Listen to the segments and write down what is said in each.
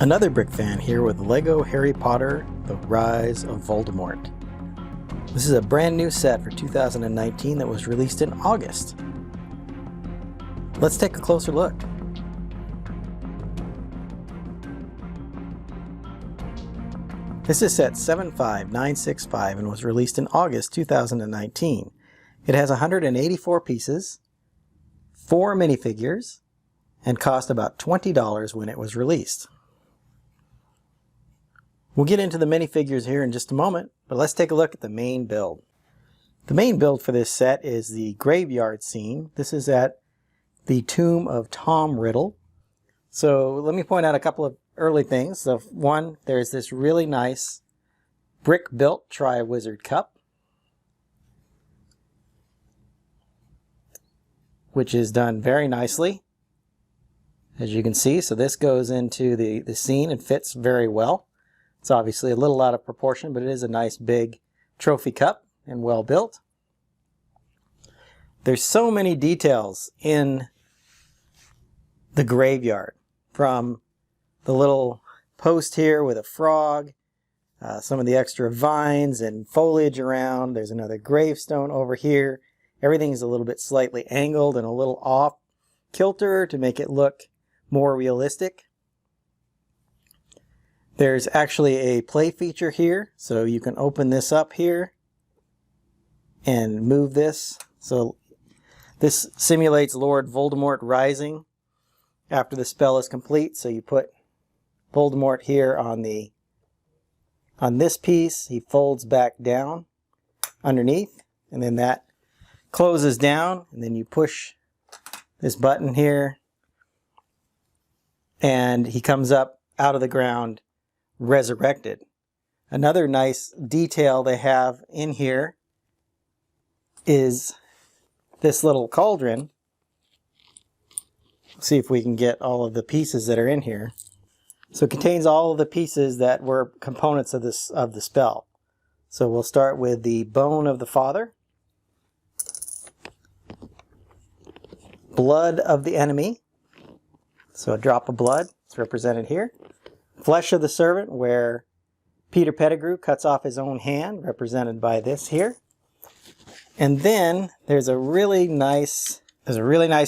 Another brick fan here with LEGO Harry Potter, The Rise of Voldemort. This is a brand new set for 2019 that was released in August. Let's take a closer look. This is set 75965 and was released in August 2019. It has 184 pieces, 4 minifigures, and cost about $20 when it was released. We'll get into the minifigures here in just a moment, but let's take a look at the main build. The main build for this set is the graveyard scene. This is at the tomb of Tom Riddle. So let me point out a couple of early things. So one, there's this really nice brick-built Tri-Wizard cup, which is done very nicely, as you can see. So this goes into the scene and fits very well. It's obviously a little out of proportion, but it is a nice big trophy cup and well built. There's so many details in the graveyard, from the little post here with a frog, some of the extra vines and foliage around. There's another gravestone over here. Everything is a little bit slightly angled and a little off kilter to make it look more realistic. There's actually a play feature here, so you can open this up here and move this. So this simulates Lord Voldemort rising after the spell is complete. So you put Voldemort here on this piece. He folds back down underneath, and then that closes down, and then you push this button here, and he comes up out of the ground resurrected. Another nice detail they have in here is this little cauldron. See if we can get all of the pieces that are in here. So it contains all of the pieces that were components of the spell. So we'll start with the bone of the father, blood of the enemy, so a drop of blood, it's represented here. Flesh of the servant, where Peter Pettigrew cuts off his own hand, represented by this here. And then there's a really nice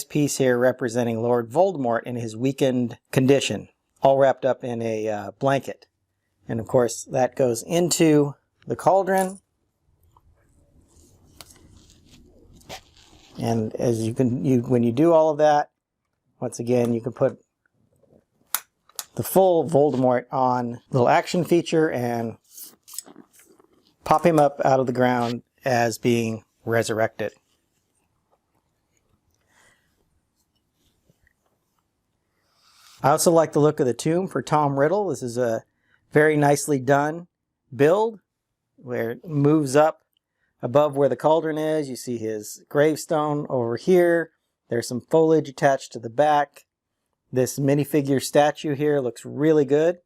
piece here representing Lord Voldemort in his weakened condition, all wrapped up in a blanket. And of course that goes into the cauldron. And as when you do all of that, once again you can put the full Voldemort on little action feature and pop him up out of the ground as being resurrected. I also like the look of the tomb for Tom Riddle. This is a very nicely done build where it moves up above where the cauldron is. You see his gravestone over here. There's some foliage attached to the back. This minifigure statue here looks really good.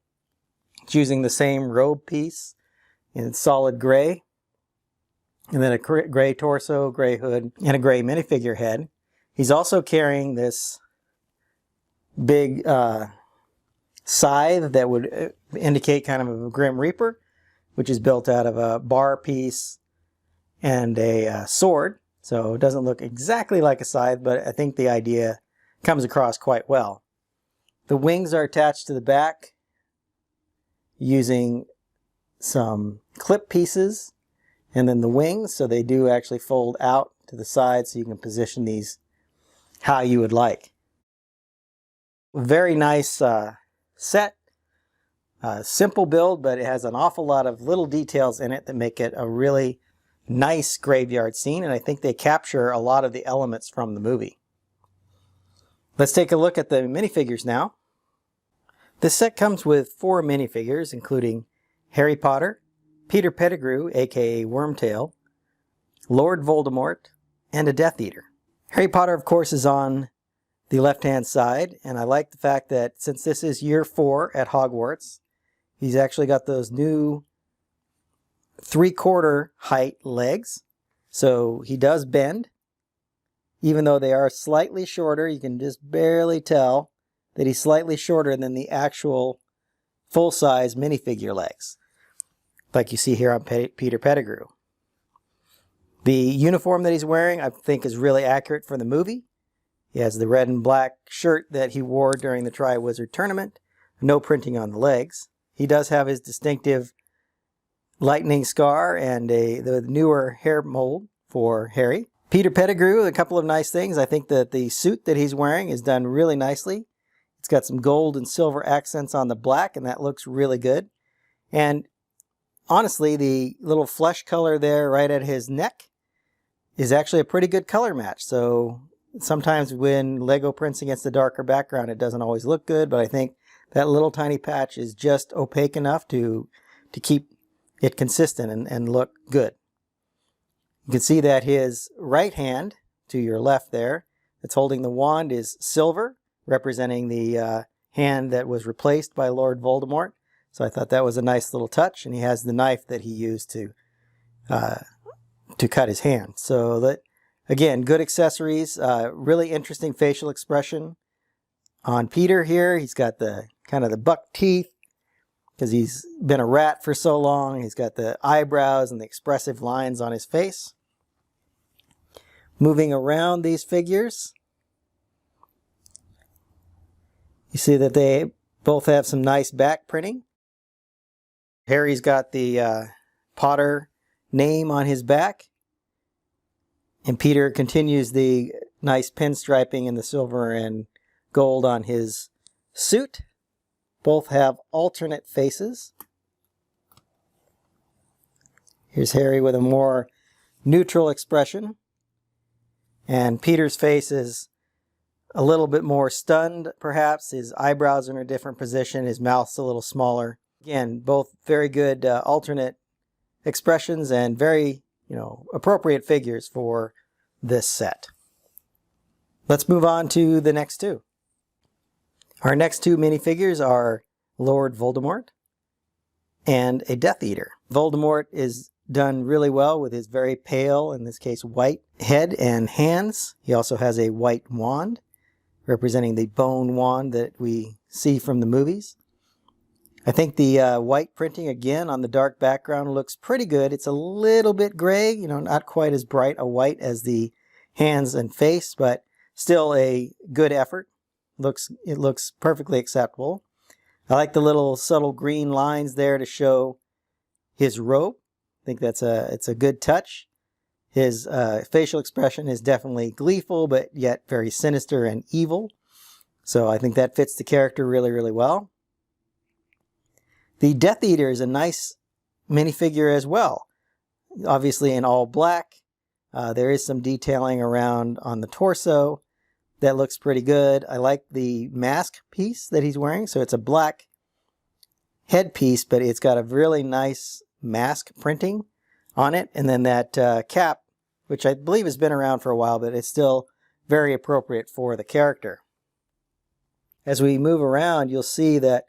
It's using the same robe piece in solid gray. And then a gray torso, gray hood, and a gray minifigure head. He's also carrying this big scythe that would indicate kind of a Grim Reaper, which is built out of a bar piece and a sword. So it doesn't look exactly like a scythe, but I think the idea comes across quite well. The wings are attached to the back using some clip pieces, and then the wings, so they do actually fold out to the side, so you can position these how you would like. Very nice set. Simple build, but it has an awful lot of little details in it that make it a really nice graveyard scene, and I think they capture a lot of the elements from the movie. Let's take a look at the minifigures now. This set comes with 4 minifigures, including Harry Potter, Peter Pettigrew, aka Wormtail, Lord Voldemort, and a Death Eater. Harry Potter, of course, is on the left-hand side, and I like the fact that since this is year 4 at Hogwarts, he's actually got those new 3/4 height legs, so he does bend. Even though they are slightly shorter, you can just barely tell that he's slightly shorter than the actual full-size minifigure legs, like you see here on Peter Pettigrew. The uniform that he's wearing, I think, is really accurate for the movie. He has the red and black shirt that he wore during the Tri-Wizard tournament. No printing on the legs. He does have his distinctive lightning scar and the newer hair mold for Harry. Peter Pettigrew, a couple of nice things. I think that the suit that he's wearing is done really nicely. It's got some gold and silver accents on the black, and that looks really good. And honestly, the little flesh color there right at his neck is actually a pretty good color match. So sometimes when Lego prints against a darker background, it doesn't always look good, but I think that little tiny patch is just opaque enough to keep it consistent and look good. You can see that his right hand to your left there that's holding the wand is silver, representing the hand that was replaced by Lord Voldemort. So I thought that was a nice little touch, and he has the knife that he used to cut his hand. So that, again, good accessories, really interesting facial expression on Peter here. He's got the kind of the buck teeth because he's been a rat for so long. He's got the eyebrows and the expressive lines on his face. Moving around these figures, you see that they both have some nice back printing. Harry's got the Potter name on his back, and Peter continues the nice pinstriping in the silver and gold on his suit. Both have alternate faces. Here's Harry with a more neutral expression, and Peter's face is a little bit more stunned, perhaps. His eyebrows are in a different position. His mouth's a little smaller. Again, both very good alternate expressions and very, appropriate figures for this set. Let's move on to the next two. Our next two minifigures are Lord Voldemort and a Death Eater. Voldemort is done really well with his very pale, in this case white, head and hands. He also has a white wand, representing the bone wand that we see from the movies. I think the white printing, again, on the dark background looks pretty good. It's a little bit gray, not quite as bright a white as the hands and face, but still a good effort. It looks perfectly acceptable. I like the little subtle green lines there to show his robe. I think it's a good touch. His facial expression is definitely gleeful, but yet very sinister and evil. So I think that fits the character really, really well. The Death Eater is a nice minifigure as well. Obviously in all black. There is some detailing around on the torso. That looks pretty good. I like the mask piece that he's wearing. So it's a black headpiece, but it's got a really nice mask printing on it. And then that cap, which I believe has been around for a while, but it's still very appropriate for the character. As we move around, you'll see that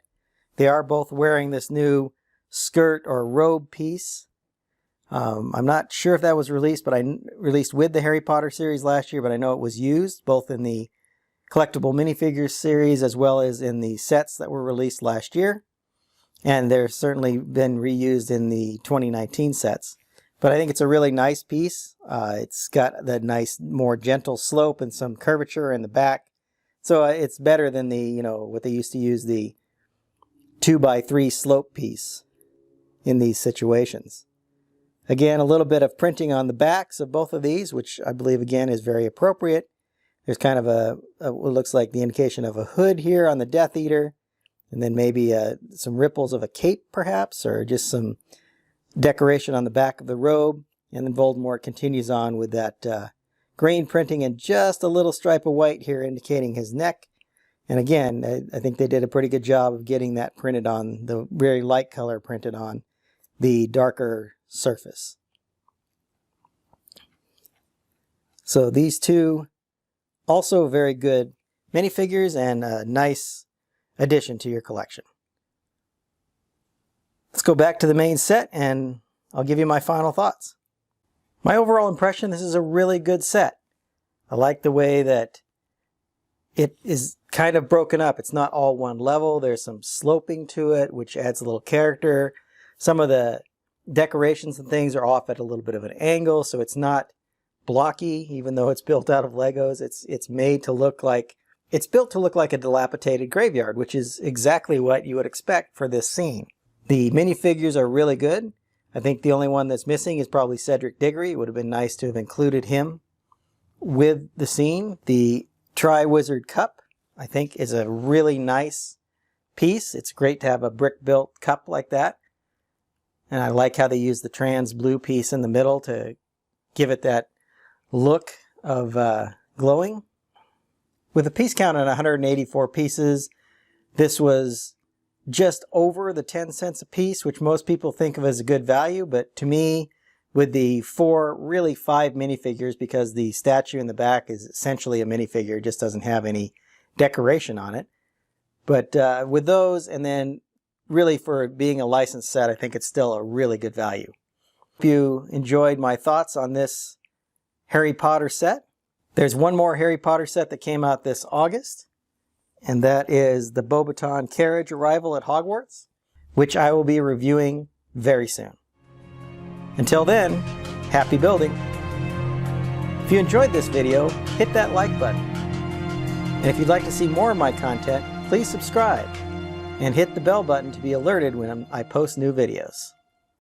they are both wearing this new skirt or robe piece. I'm not sure if that was released, but released with the Harry Potter series last year, but I know it was used both in the collectible minifigures series as well as in the sets that were released last year. And they're certainly been reused in the 2019 sets. But I think it's a really nice piece. It's got that nice, more gentle slope and some curvature in the back. So it's better than the, what they used to use, the 2x3 slope piece in these situations. Again, a little bit of printing on the backs of both of these, which I believe, again, is very appropriate. There's kind of what looks like the indication of a hood here on the Death Eater, and then maybe some ripples of a cape, perhaps, or just some decoration on the back of the robe. And then Voldemort continues on with that green printing and just a little stripe of white here indicating his neck. And again, I think they did a pretty good job of getting that printed on, the very light color printed on the darker surface. So these two, also very good minifigures and a nice addition to your collection. Let's go back to the main set and I'll give you my final thoughts. My overall impression, this is a really good set. I like the way that it is kind of broken up. It's not all one level. There's some sloping to it, which adds a little character. Some of the decorations and things are off at a little bit of an angle, so it's not blocky, even though it's built out of Legos. It's made to look like, it's built to look like a dilapidated graveyard, which is exactly what you would expect for this scene. The minifigures are really good. I think the only one that's missing is probably Cedric Diggory. It would have been nice to have included him with the scene. The Tri-Wizard Cup, I think, is a really nice piece. It's great to have a brick-built cup like that. And I like how they use the trans blue piece in the middle to give it that look of glowing. With a piece count at 184 pieces, this was just over the 10 cents a piece, which most people think of as a good value. But to me, with the 4, really 5 minifigures, because the statue in the back is essentially a minifigure, it just doesn't have any decoration on it. But with those, and then really for being a licensed set, I think it's still a really good value. If you enjoyed my thoughts on this Harry Potter set, there's one more Harry Potter set that came out this August, and that is the Beauxbaton carriage arrival at Hogwarts, which I will be reviewing very soon. Until then, happy building! If you enjoyed this video, hit that like button. And if you'd like to see more of my content, please subscribe and hit the bell button to be alerted when I post new videos.